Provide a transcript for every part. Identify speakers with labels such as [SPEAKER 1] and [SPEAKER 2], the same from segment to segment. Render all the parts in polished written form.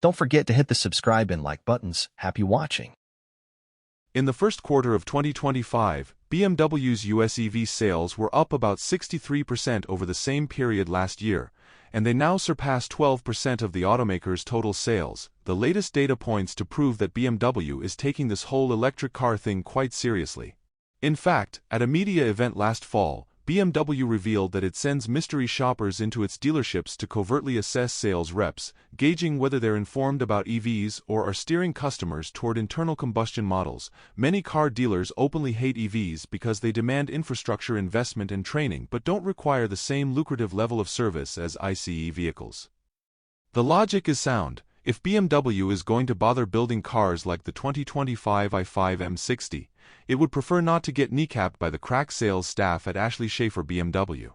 [SPEAKER 1] Don't forget to hit the subscribe and like buttons. Happy watching.
[SPEAKER 2] In the first quarter of 2025, BMW's US EV sales were up about 63% over the same period last year, and they now surpass 12% of the automaker's total sales. The latest data points to prove that BMW is taking this whole electric car thing quite seriously. In fact, at a media event last fall, BMW revealed that it sends mystery shoppers into its dealerships to covertly assess sales reps, gauging whether they're informed about EVs or are steering customers toward internal combustion models. Many car dealers openly hate EVs because they demand infrastructure investment and training but don't require the same lucrative level of service as ICE vehicles. The logic is sound. If BMW is going to bother building cars like the 2025 i5 M60, it would prefer not to get kneecapped by the crack sales staff at Ashley Schaefer BMW.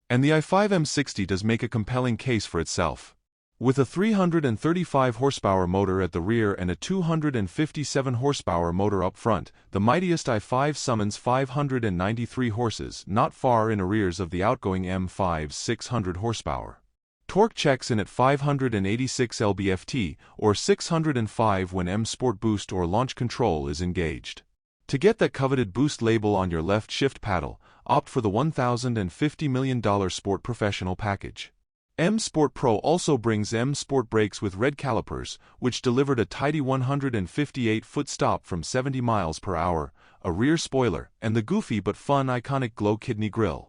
[SPEAKER 2] And the i5 M60 does make a compelling case for itself. With a 335 horsepower motor at the rear and a 257 horsepower motor up front, the mightiest i5 summons 593 horses, not far in arrears of the outgoing M5's 600 horsepower. Torque checks in at 586 lb-ft, or 605 when M Sport Boost or Launch Control is engaged. To get that coveted boost label on your left shift paddle, opt for the $1,050 million Sport Professional package. M Sport Pro also brings M Sport brakes with red calipers, which delivered a tidy 158-foot stop from 70 miles per hour, a rear spoiler, and the goofy but fun iconic glow kidney grille.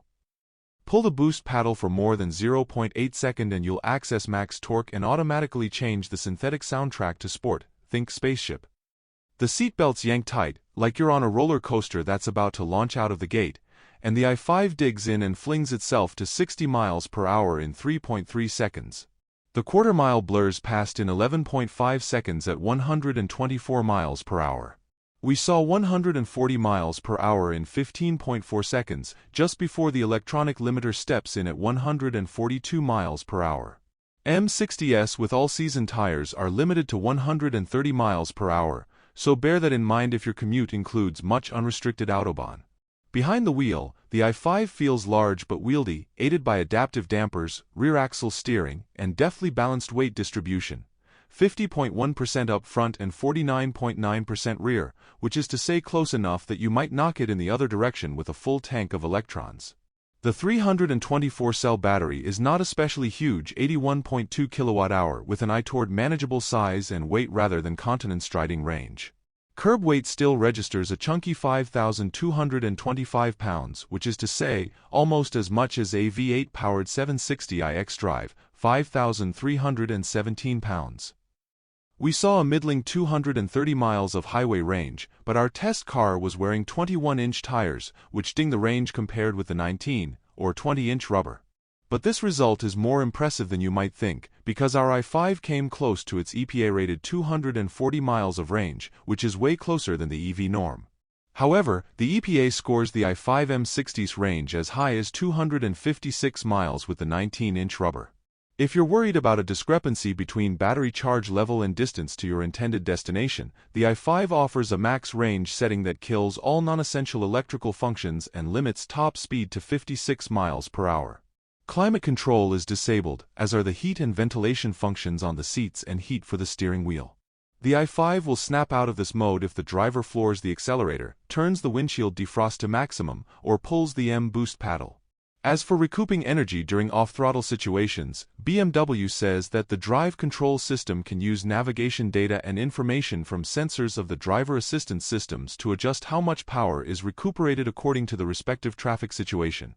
[SPEAKER 2] Pull the boost paddle for more than 0.8 seconds and you'll access max torque and automatically change the synthetic soundtrack to sport, think spaceship. The seatbelts yank tight, like you're on a roller coaster that's about to launch out of the gate, and the i5 digs in and flings itself to 60 miles per hour in 3.3 seconds. The quarter-mile blurs past in 11.5 seconds at 124 miles per hour. We saw 140 miles per hour in 15.4 seconds, just before the electronic limiter steps in at 142 miles per hour. M60s with all-season tires are limited to 130 miles per hour, so bear that in mind if your commute includes much unrestricted autobahn. Behind the wheel, the i5 feels large but wieldy, aided by adaptive dampers, rear axle steering, and deftly balanced weight distribution. 50.1% up front and 49.9% rear, which is to say close enough that you might knock it in the other direction with a full tank of electrons. The 324-cell battery is not especially huge, 81.2 kWh, with an eye toward manageable size and weight rather than continent-striding range. Curb weight still registers a chunky 5,225 pounds, which is to say, almost as much as a V8-powered 760i xDrive, 5,317 pounds. We saw a middling 230 miles of highway range, but our test car was wearing 21-inch tires, which ding the range compared with the 19 or 20-inch rubber. But this result is more impressive than you might think, because our i5 came close to its EPA-rated 240 miles of range, which is way closer than the EV norm. However, the EPA scores the i5 M60's range as high as 256 miles with the 19-inch rubber. If you're worried about a discrepancy between battery charge level and distance to your intended destination, the i5 offers a max range setting that kills all non-essential electrical functions and limits top speed to 56 miles per hour. Climate control is disabled, as are the heat and ventilation functions on the seats and heat for the steering wheel. The i5 will snap out of this mode if the driver floors the accelerator, turns the windshield defrost to maximum, or pulls the M boost paddle. As for recouping energy during off-throttle situations, BMW says that the drive control system can use navigation data and information from sensors of the driver assistance systems to adjust how much power is recuperated according to the respective traffic situation.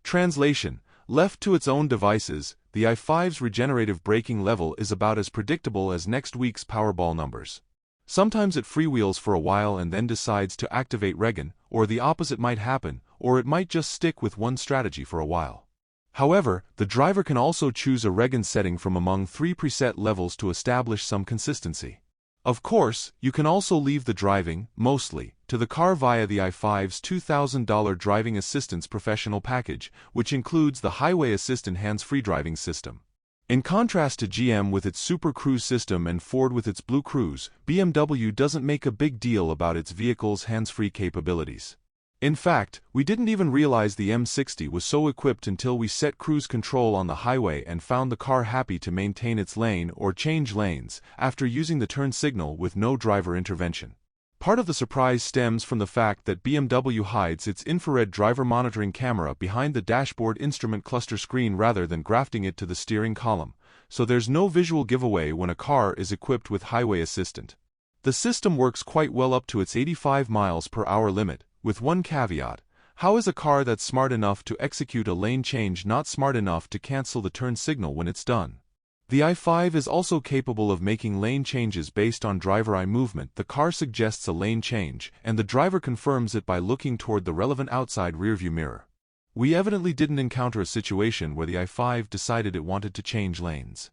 [SPEAKER 2] Translation: left to its own devices, the i5's regenerative braking level is about as predictable as next week's Powerball numbers. Sometimes it freewheels for a while and then decides to activate regen, or the opposite might happen, or it might just stick with one strategy for a while. However, the driver can also choose a regen setting from among 3 preset levels to establish some consistency. Of course, you can also leave the driving, mostly, to the car via the i5's $2,000 Driving Assistance Professional package, which includes the Highway Assistant hands-free driving system. In contrast to GM with its Super Cruise system and Ford with its Blue Cruise, BMW doesn't make a big deal about its vehicle's hands-free capabilities. In fact, we didn't even realize the M60 was so equipped until we set cruise control on the highway and found the car happy to maintain its lane or change lanes after using the turn signal with no driver intervention. Part of the surprise stems from the fact that BMW hides its infrared driver monitoring camera behind the dashboard instrument cluster screen rather than grafting it to the steering column, so there's no visual giveaway when a car is equipped with highway assistant. The system works quite well up to its 85 miles per hour limit, with one caveat: how is a car that's smart enough to execute a lane change not smart enough to cancel the turn signal when it's done? The i5 is also capable of making lane changes based on driver eye movement. The car suggests a lane change, and the driver confirms it by looking toward the relevant outside rearview mirror. We evidently didn't encounter a situation where the i5 decided it wanted to change lanes.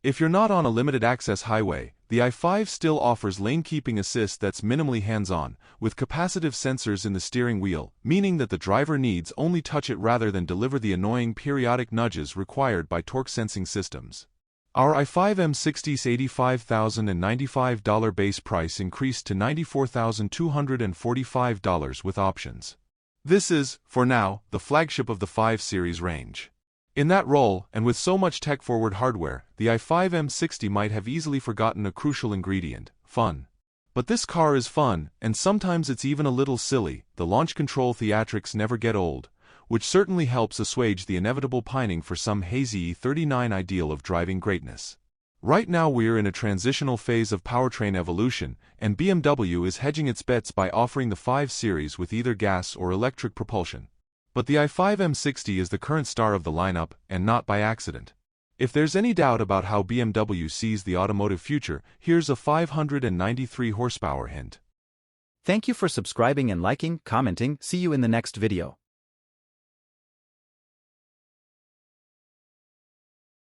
[SPEAKER 2] If you're not on a limited access highway, the i5 still offers lane keeping assist that's minimally hands-on, with capacitive sensors in the steering wheel, meaning that the driver needs only touch it rather than deliver the annoying periodic nudges required by torque sensing systems. Our i5 M60's $85,095 base price increased to $94,245 with options. This is, for now, the flagship of the 5 Series range. In that role, and with so much tech-forward hardware, the i5 M60 might have easily forgotten a crucial ingredient: fun. But this car is fun, and sometimes it's even a little silly. The launch control theatrics never get old, which certainly helps assuage the inevitable pining for some hazy E39 ideal of driving greatness. Right now we're in a transitional phase of powertrain evolution, and BMW is hedging its bets by offering the 5 Series with either gas or electric propulsion. But the i5 M60 is the current star of the lineup, and not by accident. If there's any doubt about how BMW sees the automotive future, here's a 593 horsepower hint.
[SPEAKER 3] Thank you for subscribing and liking, commenting. See you in the next video.